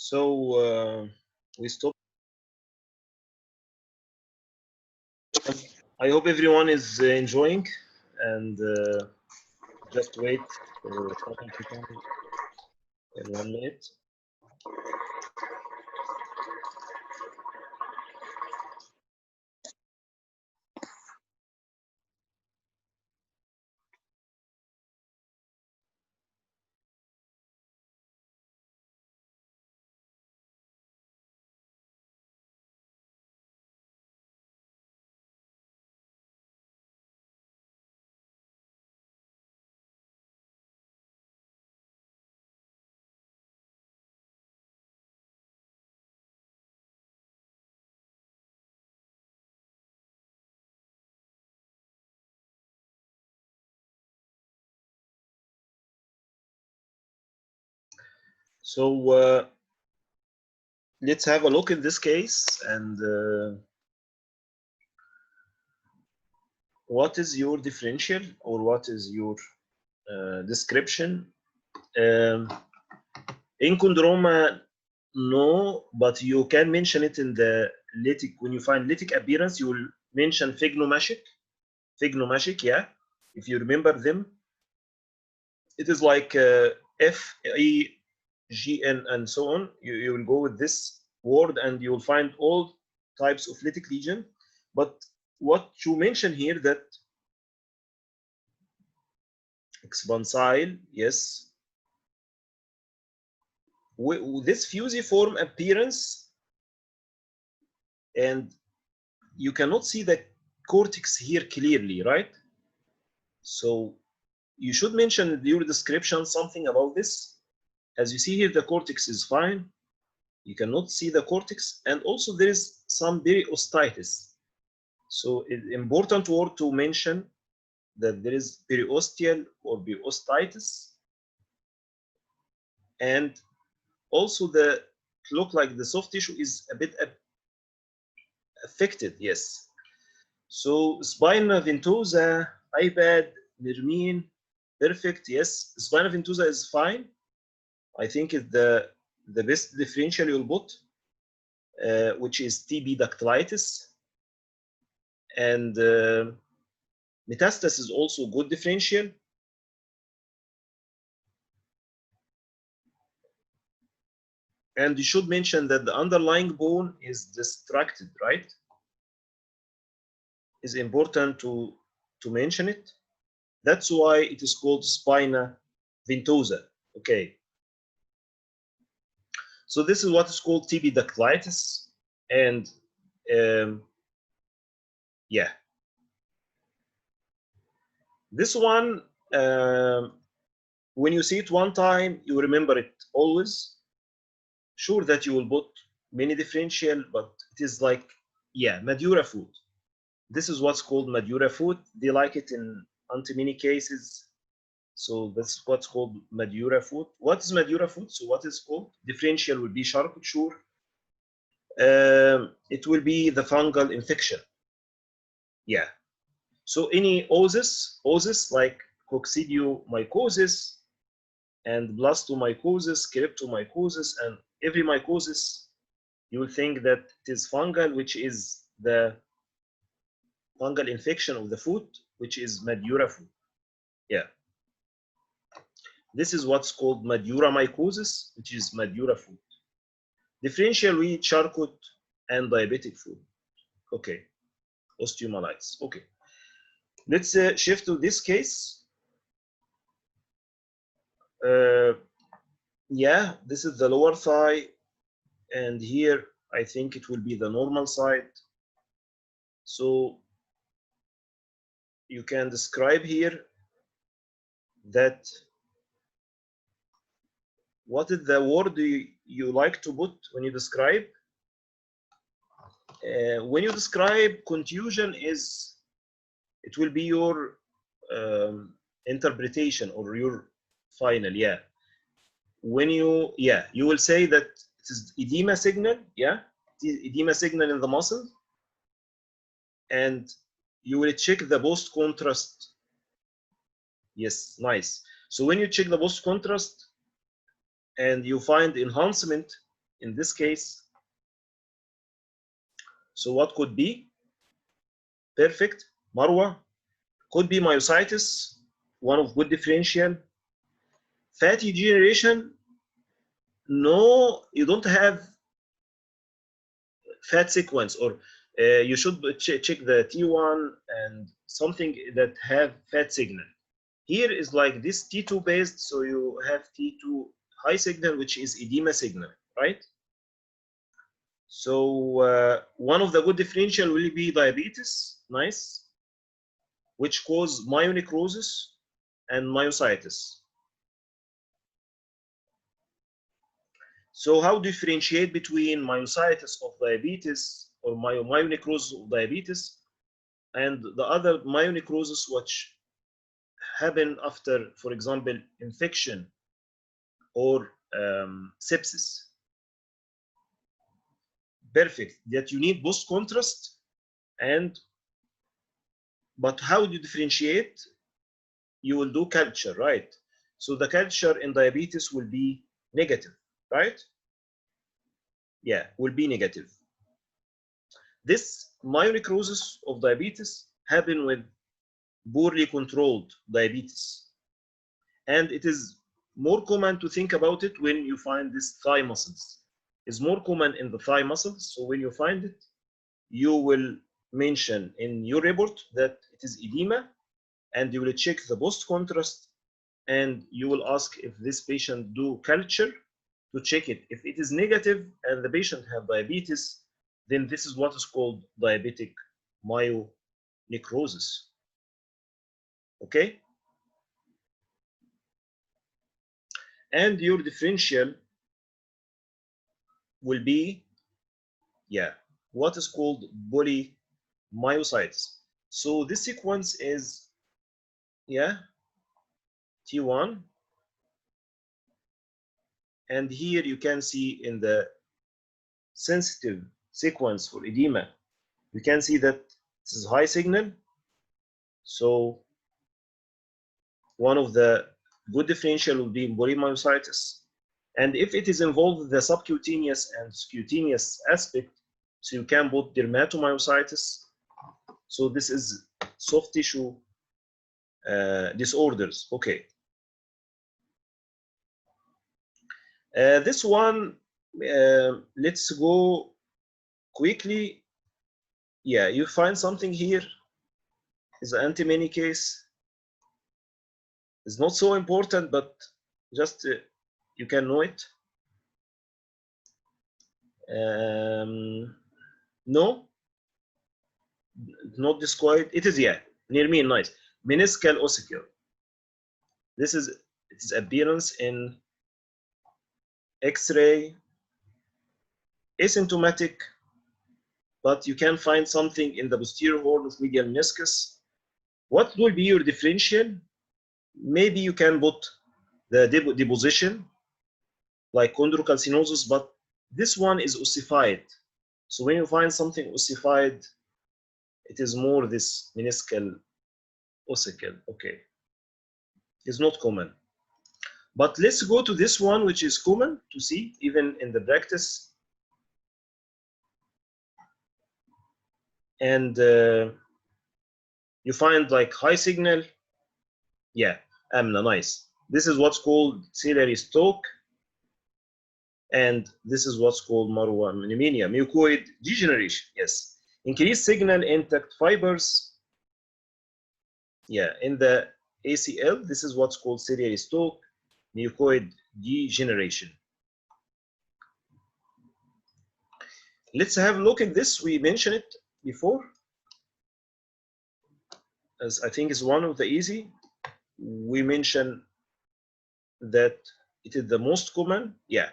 So we stop. I hope everyone is enjoying, and just wait for something to come in 1 minute. So let's have a look at this case, and what is your differential, or what is your description? In chondroma, no, but you can mention it in the lytic. When you find lytic appearance, you will mention phygnomachic, yeah, if you remember them. It is like F, E, G, N, and so on. You will go with this word, and you will find all types of lytic lesion. But what you mention here, that expansile, yes, this fusiform appearance, and you cannot see the cortex here clearly, right? So you should mention in your description something about this. As you see here, the cortex is fine. You cannot see the cortex, and also there is some periostitis. So it's important word to mention that there is periosteal or periostitis, and also the look like the soft tissue is a bit affected, yes. So spina ventosa, iPad, Nermine, perfect, yes. Spina ventosa is fine. I think it's the best differential you'll put, which is TB dactylitis. And metastasis is also good differential. And you should mention that the underlying bone is distracted, right? It's important to mention it. That's why it is called spina ventosa. Okay. So this is what is called TB dactylitis, and yeah, this one, when you see it one time, you remember it always. Sure that you will put many differential, but it is like, yeah, Madura food. This is what's called Madura food. They like it in many cases. So that's what's called Madura food. What is Madura food? So what is called? Differential will be Charcot-Marie. It will be the fungal infection. Yeah. So any oosis like coccidiomycosis and blastomycosis, cryptomycosis, and every mycosis, you will think that it is fungal, which is the fungal infection of the foot, which is Madura food. Yeah. This is what's called Madura mycosis, which is Madura food. Differential with Charcot and diabetic food. Okay. Osteomyelitis. Okay. Let's shift to this case. Yeah, this is the lower thigh, and here I think it will be the normal side. So you can describe here that what is the word you like to put when you describe? When you describe contusion, it will be your interpretation or your final, yeah. When you will say that it is edema signal, yeah, edema signal in the muscle, and you will check the post contrast. Yes, nice. So when you check the post contrast and you find enhancement in this case. So what could be? Perfect. Marwa, could be myositis, one of good differential. Fatty degeneration, no, you don't have fat sequence, or you should check the T1 and something that have fat signal. Here is like this T2 based, so you have T2 high signal, which is edema signal, right? So one of the good differential will be diabetes, nice, which cause myonecrosis and myositis. So how differentiate between myositis of diabetes or myonecrosis of diabetes and the other myonecrosis which happen after, for example, infection or sepsis? Perfect, that you need post contrast. And but how do you differentiate? You will do culture, right? So the culture in diabetes will be negative, right? Yeah, will be negative. This myonecrosis of diabetes happen with poorly controlled diabetes, and it is more common to think about it when you find this thigh muscles. It's more common in the thigh muscles, so when you find it, you will mention in your report that it is edema, and you will check the post contrast, and you will ask if this patient do culture to check it. If it is negative and the patient have diabetes, then this is what is called diabetic myonecrosis. Okay? And your differential will be, yeah, what is called polymyositis. So this sequence is, yeah, T1. And here you can see in the sensitive sequence for edema, you can see that this is high signal. So one of the good differential will be polymyositis. And if it is involved the subcutaneous and cutaneous aspect, so you can put dermatomyositis. So this is soft tissue disorders. Okay. This one, let's go quickly. Yeah, you find something here is an anti-many case. It's not so important, but just you can know it. No, not discoid. It is, yeah, near me, nice. Meniscal Ossicle. This is its appearance in X-ray, asymptomatic, but you can find something in the posterior horn of medial meniscus. What will be your differential? Maybe you can put the deposition like chondrocalcinosis, but this one is ossified. So when you find something ossified, it is more this meniscal ossicle. Okay, it's not common. But let's go to this one, which is common to see even in the practice. And you find like high signal. Yeah, Amna, nice. This is what's called ciliary stalk. And this is what's called Marwa pneumonia, mucoid degeneration. Yes, increased signal intact fibers. Yeah, in the ACL, this is what's called ciliary stalk, mucoid degeneration. Let's have a look at this. We mentioned it before, as I think is one of the easy. We mentioned that it is the most common, yeah,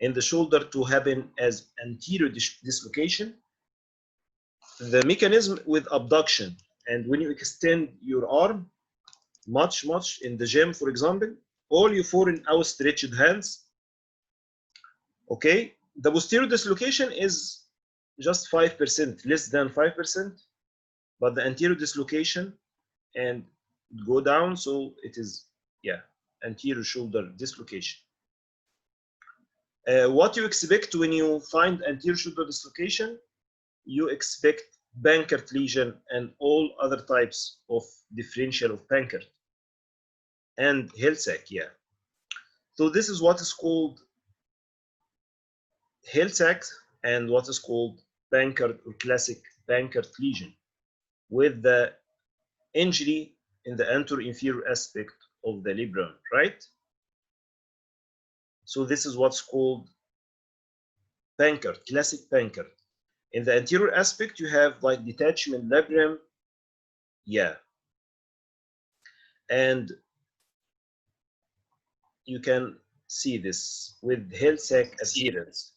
in the shoulder to happen as anterior dislocation. The mechanism with abduction, and when you extend your arm much in the gym, for example, all your foreign outstretched hands, okay, the posterior dislocation is just 5%, less than 5%, but the anterior dislocation and go down, so it is, yeah, anterior shoulder dislocation. What you expect when you find anterior shoulder dislocation? You expect Bankart lesion and all other types of differential of Bankart and Hill-Sachs, yeah. So this is what is called Hill-Sachs and what is called Bankart or classic Bankart lesion with the injury in the anterior-inferior aspect of the labrum, right? So this is what's called Bankart, classic Bankart. In the anterior aspect, you have like detachment labrum, yeah. And you can see this with Hill-Sachs appearance.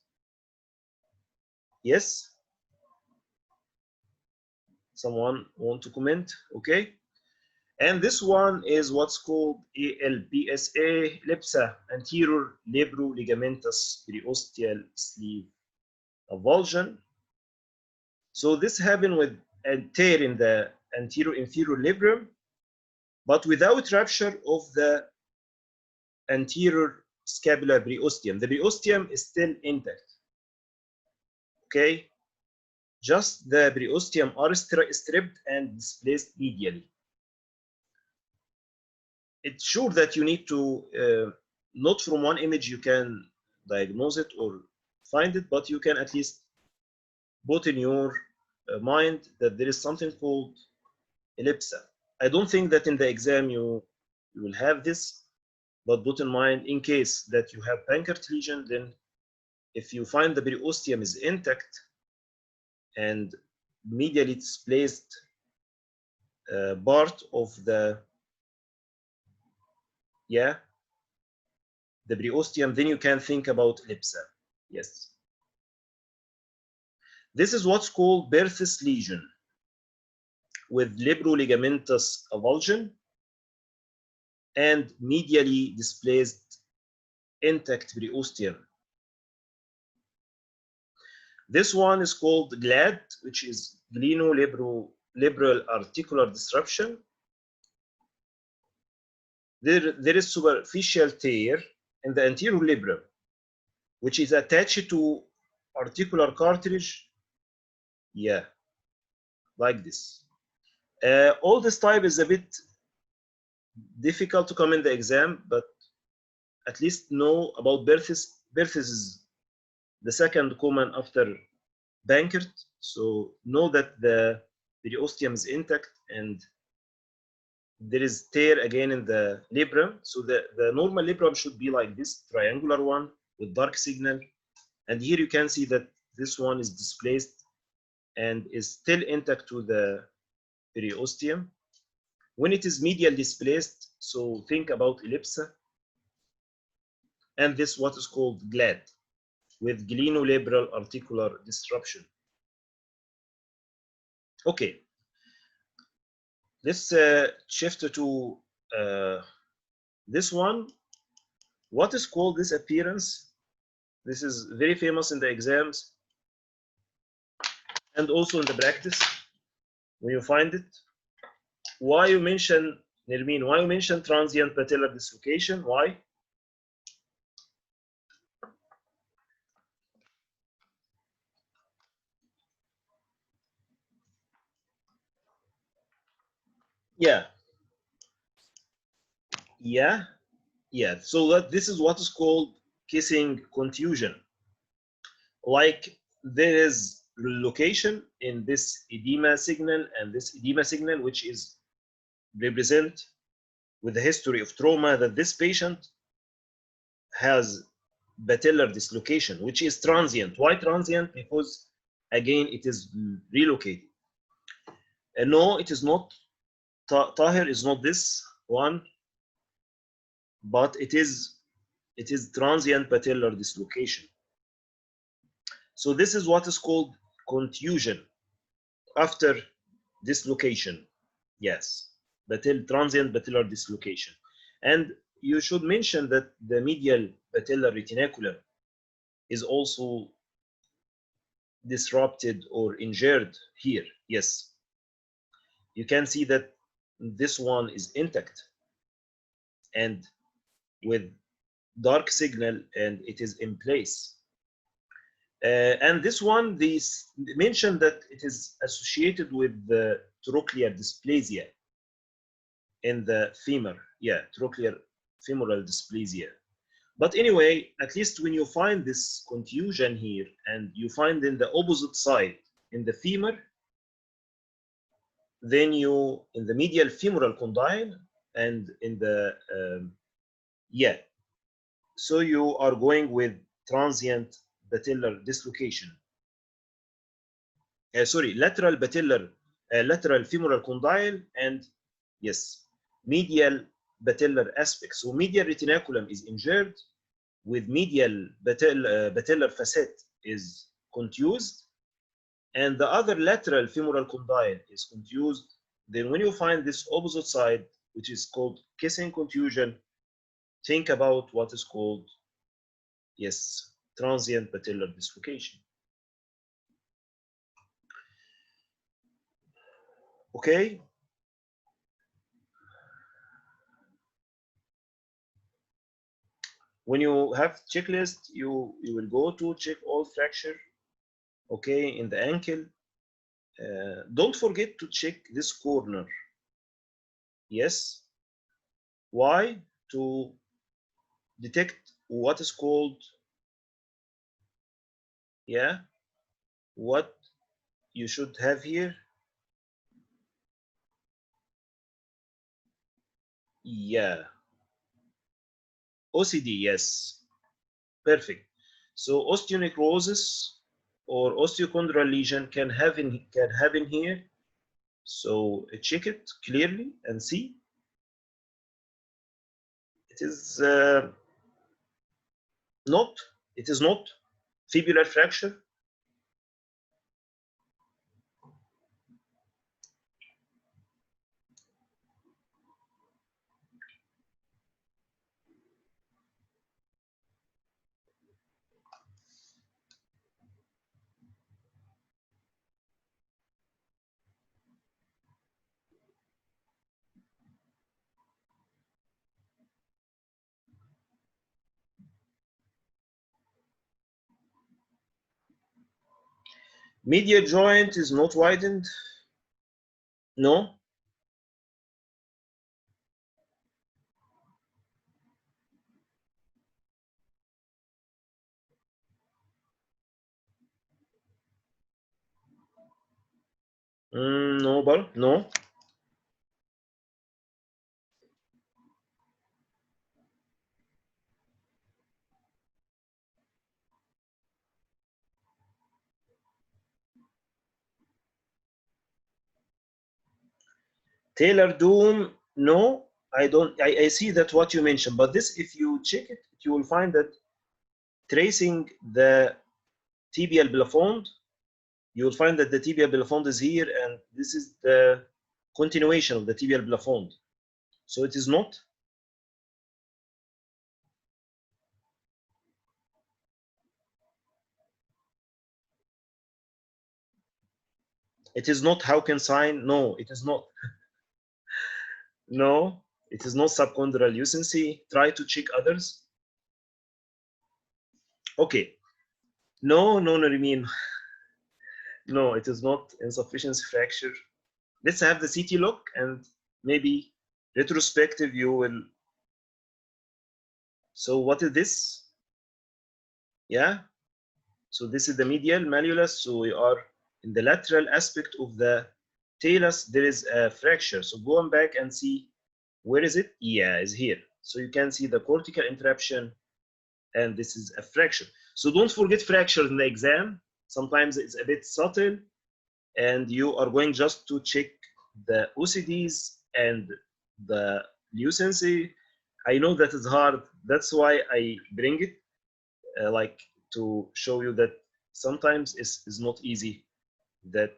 Yes? Someone want to comment? Okay. And this one is what's called ALPSA, ALPSA, Anterior Labroligamentous Periosteal Sleeve Avulsion. So this happened with a tear in the anterior inferior labrum, but without rupture of the anterior scapular periosteum. The periosteum is still intact. Okay, just the periosteum are stripped and displaced medially. It's sure that you need to, not from one image you can diagnose it or find it, but you can at least put in your mind that there is something called ALPSA. I don't think that in the exam you will have this, but put in mind in case that you have Bankart lesion, then if you find the periosteum is intact and medially displaced part of the the periosteum, then you can think about ALPSA. Yes. This is what's called Perthes lesion with labroligamentous avulsion and medially displaced intact periosteum. This one is called GLAD, which is Glenolabral articular disruption. There is superficial tear in the anterior labrum, which is attached to articular cartilage, yeah, like this. All this type is a bit difficult to come in the exam, but at least know about Perthes. Perthes is the second common after Bankart, so know that the periosteum is intact and there is tear again in the labrum. So the normal labrum should be like this triangular one with dark signal, and here you can see that this one is displaced and is still intact to the periosteum. When it is medial displaced, so think about ALPSA, and this what is called GLAD with glenolabral articular disruption. Okay, let's shift to this one. What is called this appearance? This is very famous in the exams and also in the practice when you find it. Why you mention, Nermeen, why you mention transient patellar dislocation? Why? Yeah. So this is what is called kissing contusion. Like there is relocation in this edema signal and this edema signal, which is represent with the history of trauma that this patient has patellar dislocation, which is transient. Why transient? Because again, it is relocated. No, it is not. Tahir is not this one, but it is transient patellar dislocation. So this is what is called contusion after dislocation. Yes, transient patellar dislocation. And you should mention that the medial patellar retinaculum is also disrupted or injured here. Yes, you can see that this one is intact and with dark signal and it is in place. And this one, they mentioned that it is associated with the trochlear dysplasia in the femur. Yeah, trochlear femoral dysplasia. But anyway, at least when you find this contusion here and you find in the opposite side in the femur, then you in the medial femoral condyle and in the yeah, so you are going with transient patellar dislocation. Sorry, lateral patellar, lateral femoral condyle, and yes, medial patellar aspect. So medial retinaculum is injured, with medial patellar facet is contused, and the other lateral femoral condyle is contused. Then when you find this opposite side, which is called kissing contusion, think about what is called, yes, transient patellar dislocation. Okay. When you have checklist, you will go to check all fracture, okay, in the ankle. Don't forget to check this corner. Yes. Why? To detect what is called, yeah, what you should have here. Yeah. OCD, yes. Perfect. So osteonecrosis or osteochondral lesion can have in here. So check it clearly and see. It is not fibular fracture. Medial joint is not widened. No. No, but no. Talar dome, no. I don't. I see that what you mentioned, but this, if you check it, you will find that tracing the tibial plafond, you will find that the tibial plafond is here, and this is the continuation of the tibial plafond. So it is not. It is not Hawkins sign. No, it is not. No, it is not subchondral lucency. Try to check others. Okay. No, Nerimin. No, it is not insufficiency fracture. Let's have the CT look, and maybe retrospective you will. So what is this? Yeah. So this is the medial malleolus. So we are in the lateral aspect of the talus. There is a fracture. So go on back and see, where is it? Yeah, it's here. So you can see the cortical interruption, and this is a fracture. So don't forget fracture in the exam. Sometimes it's a bit subtle, and you are going just to check the OCDs and the lucency. I know that is hard. That's why I bring it, like to show you that sometimes it's not easy, that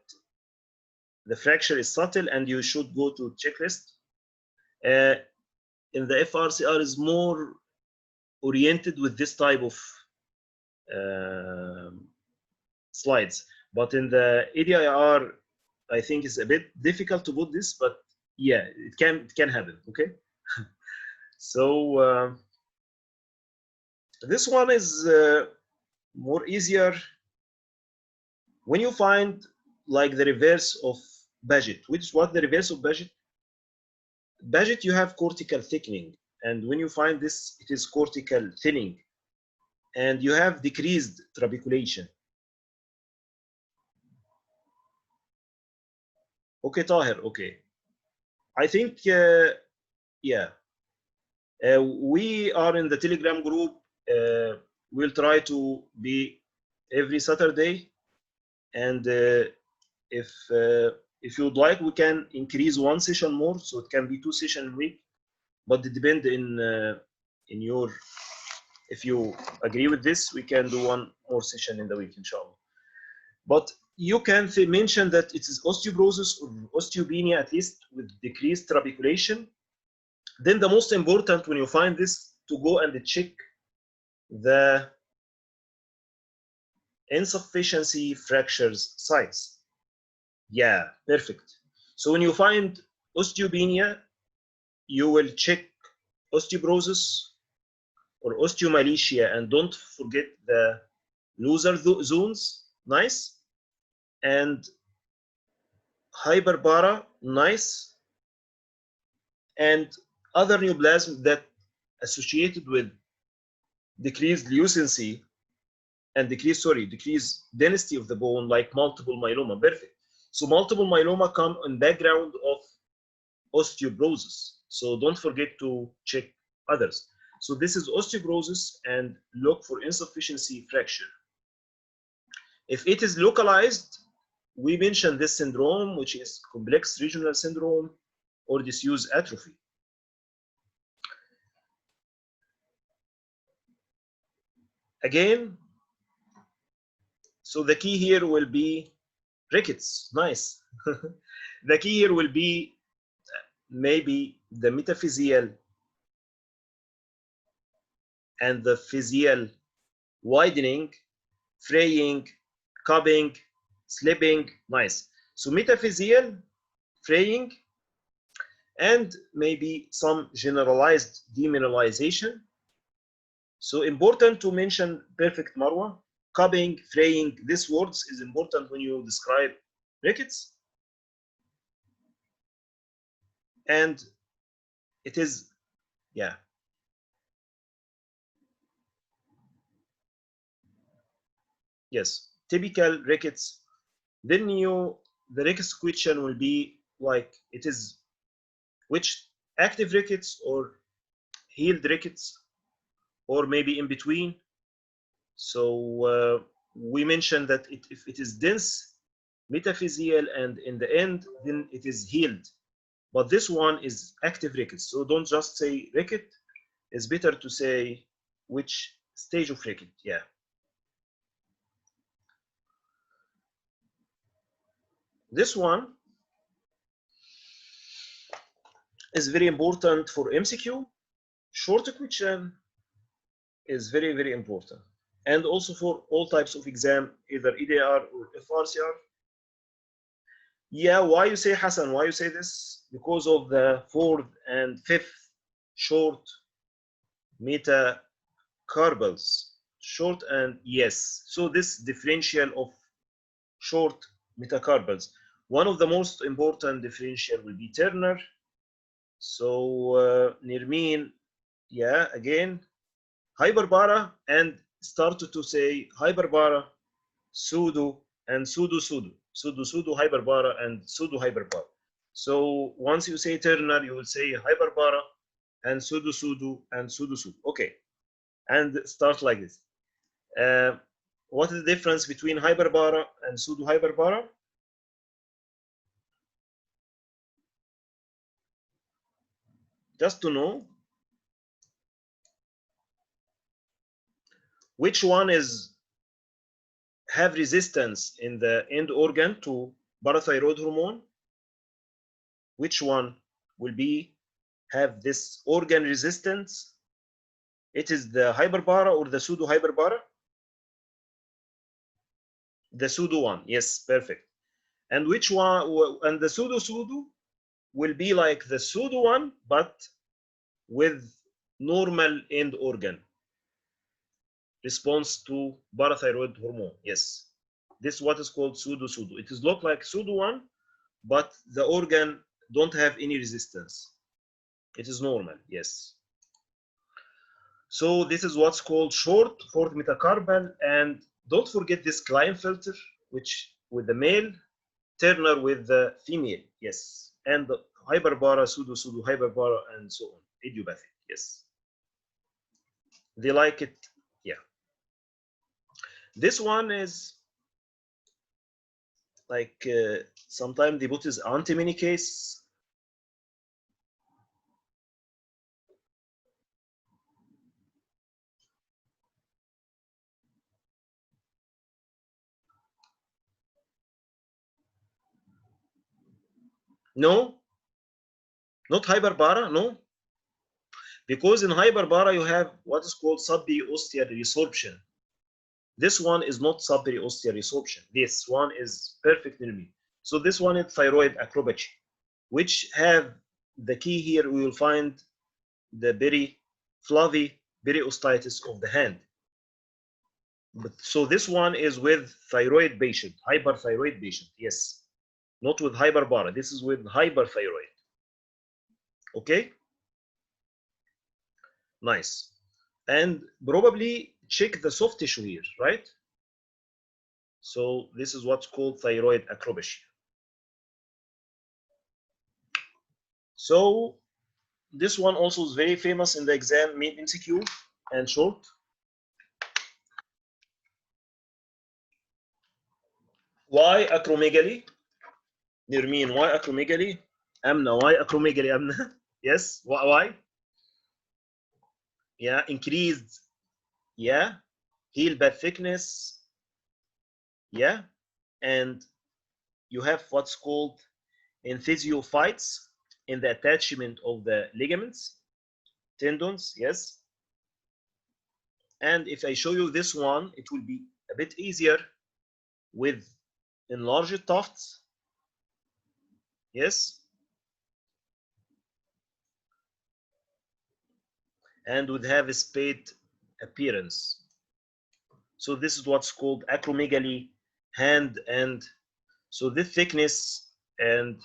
the fracture is subtle and you should go to checklist. In the FRCR is more oriented with this type of slides, but in the ADIR, I think it's a bit difficult to put this, but yeah, it can happen. Okay. So This one is more easier when you find like the reverse of Paget. Which is what the reverse of Paget? Paget, you have cortical thickening, and when you find this, it is cortical thinning, and you have decreased trabeculation. Okay, Tahir, okay. I think, yeah. We are in the Telegram group. We'll try to be every Saturday, and if you'd like, we can increase one session more, so it can be 2 sessions a week. But it depends in your. If you agree with this, we can do one more session in the week, inshallah. But you can mention that it is osteoporosis or osteopenia, at least with decreased trabeculation. Then the most important when you find this, to go and check the insufficiency fractures size. Yeah, perfect. So when you find osteopenia, you will check osteoporosis or osteomalacia, and don't forget the loser zones, nice, and hyperbara, nice, and other neoplasms that associated with decreased lucency and decreased density of the bone, like multiple myeloma, perfect. So multiple myeloma come in background of osteoporosis. So don't forget to check others. So this is osteoporosis, and look for insufficiency fracture. If it is localized, we mentioned this syndrome, which is complex regional syndrome or disuse atrophy. Again, so the key here will be Rickets, nice. The key here will be maybe the metaphyseal and the physeal widening, fraying, cupping, slipping, nice. So metaphyseal, fraying, and maybe some generalized demineralization. So important to mention perfect Marwa, cupping, fraying, these words is important when you describe Rickets. And it is, yeah. Yes, typical Rickets. Then the Rickets question will be like, it is which active Rickets or healed Rickets, or maybe in between. So we mentioned that if it is dense, metaphyseal, and in the end, then it is healed. But this one is active Rickets. So don't just say Ricket. It's better to say which stage of Ricket. Yeah. This one is very important for MCQ. Short question is very, very important. And also for all types of exam, either EDR or FRCR. Yeah, why you say Hassan? Why you say this? Because of the 4th and 5th short metacarpals. Short and yes. So this differential of short metacarpals. One of the most important differential will be Turner. So Nirmin, yeah, again, hyperbara, and started to say hyperbara, pseudo, and pseudo-pseudo. Pseudo-pseudo hyperbara and pseudo-hyperbara. So once you say Turner, you will say hyperbara and pseudo-pseudo and pseudo-pseudo. Okay, and start like this. What is the difference between hyperbara and pseudo-hyperbara? Just to know which one is have resistance in the end organ to parathyroid hormone, which one will be have this organ resistance. It is the hyperbara or the pseudo hyperbara? The pseudo one, yes, perfect. And which one? And the pseudo will be like the pseudo one, but with normal end organ. response to parathyroid hormone. Yes, this is what is called pseudo. It is look like pseudo one, but the organ don't have any resistance. It is normal. Yes. So this is what's called short for metacarpal, and don't forget this Klinefelter, which with the male, Turner with the female. Yes, and the hyperpara, pseudo, hyperpara, and so on. Idiopathic. Yes. They like it. Yeah. This one is like sometimes they put his antimony case. No, not hyperpara. No, because in hyperpara you have what is called subperiosteal resorption. This one is not subperiosteal resorption. This one is perfect normal. So this one is thyroid acrobacy, which have the key here. We will find the fluffy periostitis of the hand. But so this one is with thyroid patient, hyperthyroid patient. Yes, not with hyperpara. This is with hyperthyroid. Okay, nice. And probably check the soft tissue here, right? So this is what's called thyroid acrobacy. So this one also is very famous in the exam, MCQ and short. Why acromegaly? Nirmin, why acromegaly? Amna, why acromegaly, Amna? Yes, why? Yeah, increased, yeah, heel bed thickness, yeah, and you have what's called enthesiophytes in the attachment of the ligaments, tendons, yes. And if I show you this one, it will be a bit easier with enlarged tufts, yes, and would have a spade appearance. So this is what's called acromegaly, hand, and so this thickness, and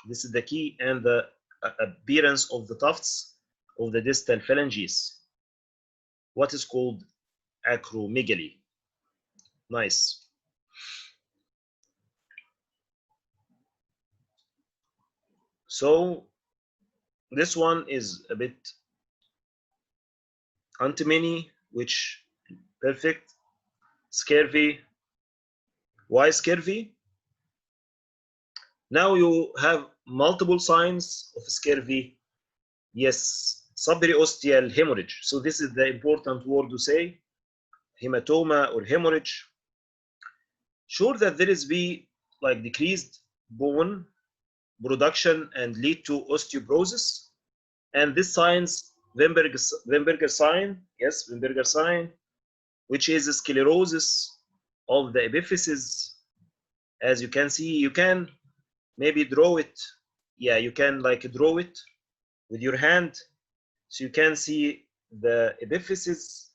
this is the key, and the appearance of the tufts of the distal phalanges, what is called acromegaly. Nice. So this one is a bit antimony, which perfect. Scurvy. Why scurvy? Now you have multiple signs of scurvy. Yes, subperiosteal hemorrhage. So this is the important word to say, hematoma or hemorrhage. Sure that there is be like decreased bone production and lead to osteoporosis. And this signs Weinberger sign, yes, Weinberger sign, which is a sclerosis of the epiphysis. As you can see, you can maybe draw it. Yeah, you can like draw it with your hand. So you can see the epiphysis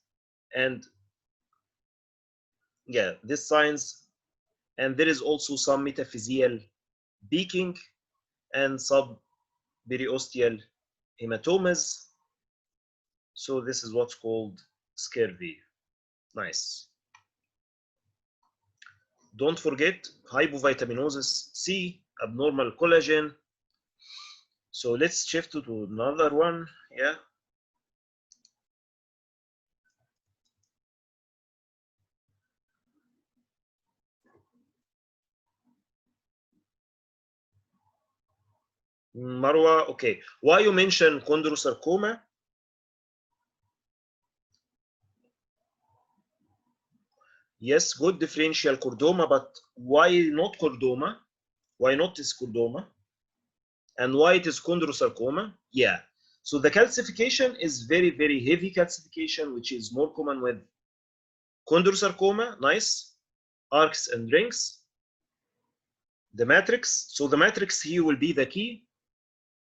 and yeah, this signs. And there is also some metaphyseal peaking and subperiosteal hematomas. So this is what's called scurvy. Nice. Don't forget hypovitaminosis C, abnormal collagen. So let's shift to another one. Yeah. Marwa, okay. Why you mention chondrosarcoma? Yes, good differential chordoma, but why not chordoma? Why not this chordoma? And why it is chondrosarcoma? Yeah. So the calcification is very, very heavy calcification, which is more common with chondrosarcoma. Nice. Arcs and rings. The matrix. So the matrix here will be the key.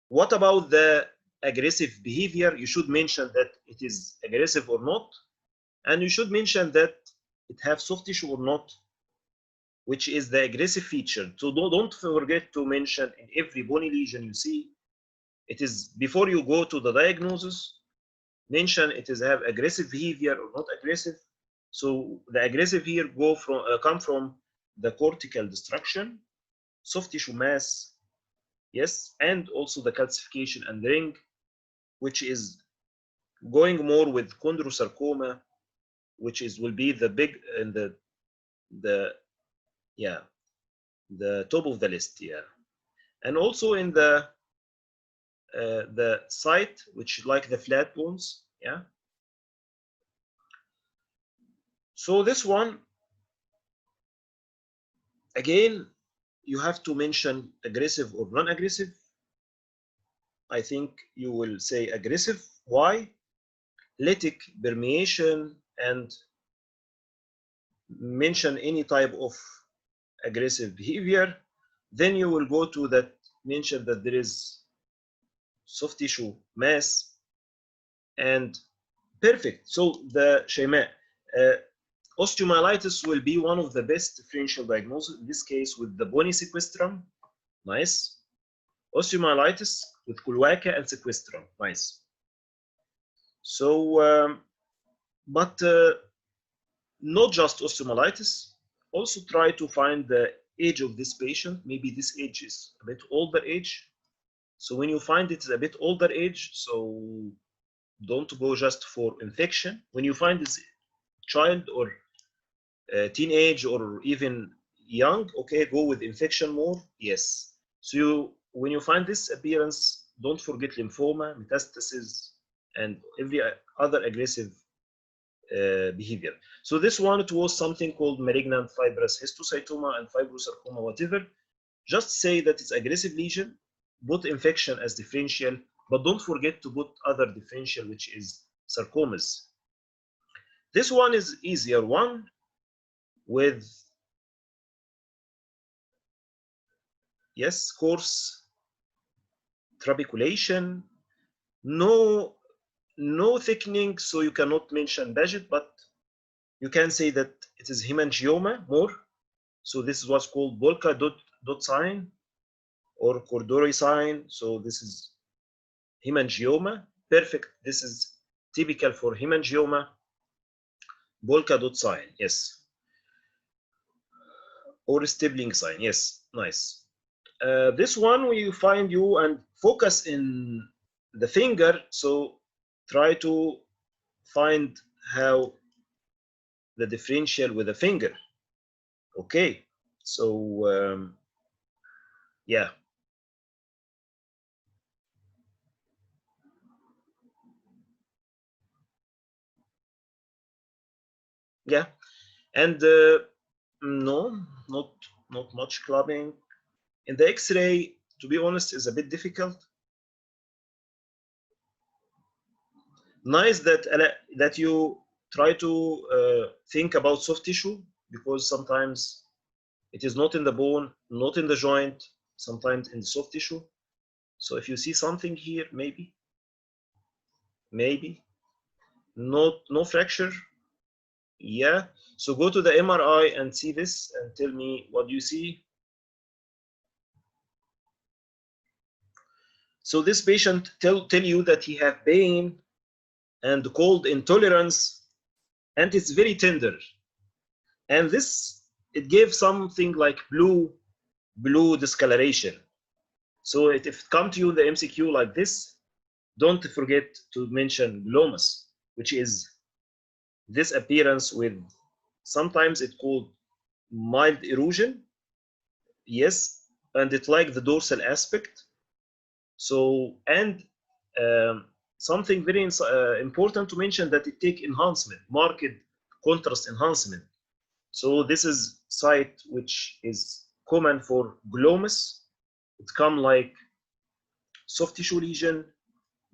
What about the aggressive behavior? You should mention that it is aggressive or not. And you should mention that it have soft tissue or not, which is the aggressive feature. So don't forget to mention in every bony lesion you see, it is before you go to the diagnosis, mention it is have aggressive behavior or not aggressive. So the aggressive here come from the cortical destruction, soft tissue mass, yes, and also the calcification and ring, which is going more with chondrosarcoma, which is will be the big and the yeah, the top of the list, yeah. And also in the site which like the flat bones, yeah. So this one again, you have to mention aggressive or non-aggressive. I think you will say aggressive. Why? Lytic permeation, and mention any type of aggressive behavior. Then you will go to that, mention that there is soft tissue mass, and perfect. So the Shema, osteomyelitis will be one of the best differential diagnosis in this case with the bony sequestrum. Nice. Osteomyelitis with cloaca and sequestrum. Nice. So, but not just osteomyelitis. Also try to find the age of this patient. Maybe this age is a bit older age. So when you find it's a bit older age, so don't go just for infection. When you find this child or teenage or even young, okay, go with infection more. Yes. So when you find this appearance, don't forget lymphoma, metastasis, and every other aggressive behavior. So this one, it was something called malignant fibrous histiocytoma and fibrosarcoma, whatever. Just say that it's aggressive lesion, put infection as differential, but don't forget to put other differential, which is sarcomas. This one is easier one with, yes, coarse trabeculation, no thickening, so you cannot mention Paget, but you can say that it is hemangioma more. So this is what's called Bolca dot sign or Cordori sign. So this is hemangioma. Perfect. This is typical for hemangioma. Bolca dot sign. Yes. Or stippling sign. Yes. Nice. This one we find you and focus in the finger. So try to find how the differential with the finger. Okay. So yeah. Yeah. And no, not much clubbing. In the X-ray, to be honest, is a bit difficult. Nice that you try to think about soft tissue, because sometimes it is not in the bone, not in the joint, sometimes in the soft tissue. So if you see something here, maybe no fracture. Yeah. So go to the MRI and see this and tell me what you see. So this patient tell you that he have pain and cold intolerance, and it's very tender. And this, it gave something like blue discoloration. So if it come to you in the MCQ like this, don't forget to mention glomus, which is this appearance with, sometimes it's called mild erosion. Yes, and it's like the dorsal aspect. So, and something very important to mention, that it take enhancement, marked contrast enhancement. So this is site which is common for glomus. It come like soft tissue lesion,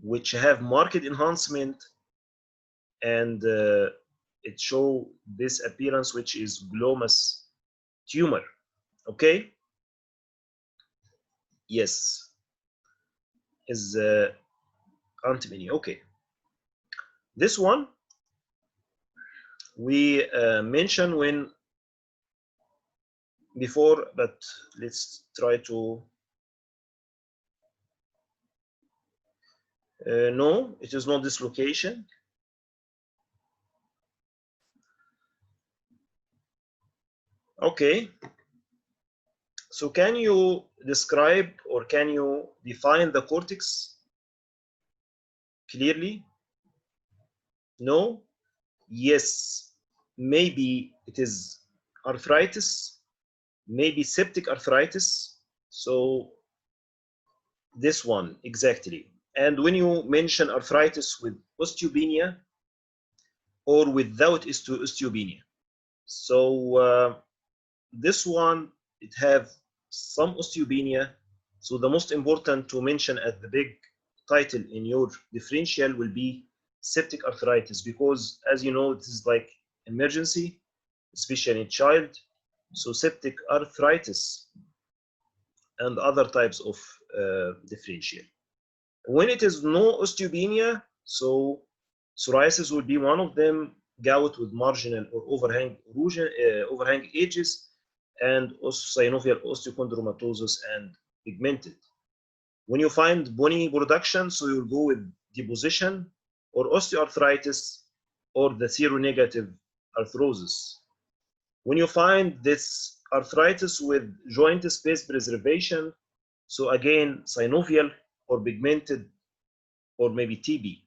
which have marked enhancement, and it show this appearance, which is glomus tumor. Okay. Yes. Is antimony. Okay. This one, we mentioned when before, but let's try to no, it is not dislocation. Okay, so can you describe or can you define the cortex clearly? No? Yes, maybe it is arthritis, maybe septic arthritis. So this one exactly. And when you mention arthritis with osteopenia or without osteopenia, so this one, it have some osteopenia. So the most important to mention at the big title in your differential will be septic arthritis, because as you know, it is like emergency, especially in child. So septic arthritis and other types of differential. When it is no osteopenia, so psoriasis would be one of them, gout with marginal or overhang erosion, overhang edges, and synovial osteochondromatosis and pigmented. When you find bony production, so you'll go with deposition or osteoarthritis or the seronegative arthrosis. When you find this arthritis with joint space preservation, so again, synovial or pigmented or maybe TB.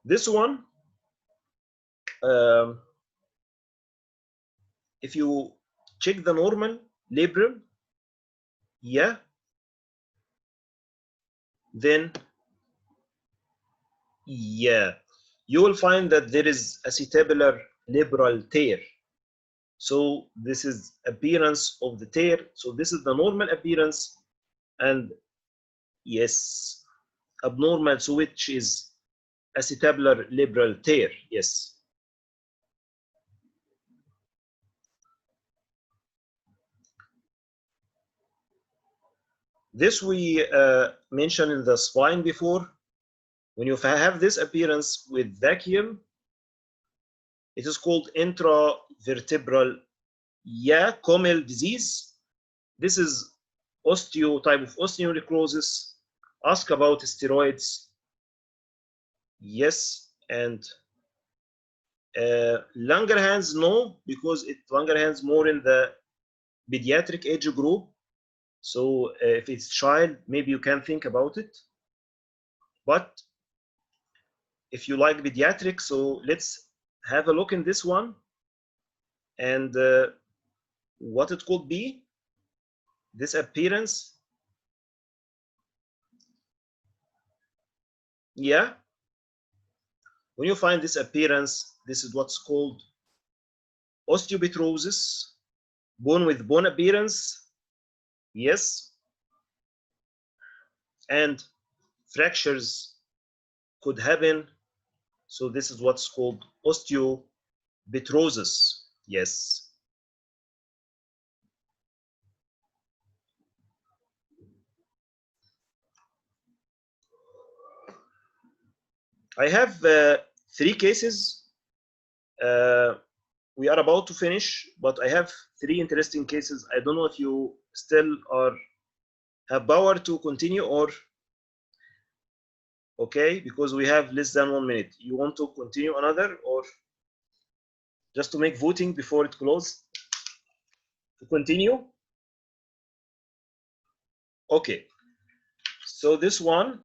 This one, if you check the normal labrum, yeah, then yeah, you will find that there is acetabular labral tear. So this is appearance of the tear. So this is the normal appearance, and yes, abnormal, so which is acetabular labral tear. Yes. This we mentioned in the spine before. When you have this appearance with vacuum, it is called intravertebral Comel disease. This is type of osteonecrosis. Ask about steroids. Yes, and Langerhans, no, because Langerhans more in the pediatric age group. So if it's child, maybe you can think about it. But if you like pediatric, so let's have a look in this one and what it could be. This appearance, yeah. When you find this appearance, this is what's called osteopetrosis, bone with bone appearance, yes, and fractures could happen. So this is what's called osteopetrosis, yes. I have 3 cases. We are about to finish, but I have 3 interesting cases. I don't know if you still have power to continue or okay, because we have less than 1 minute. You want to continue another or just to make voting before it closes? To continue? Okay. So this one,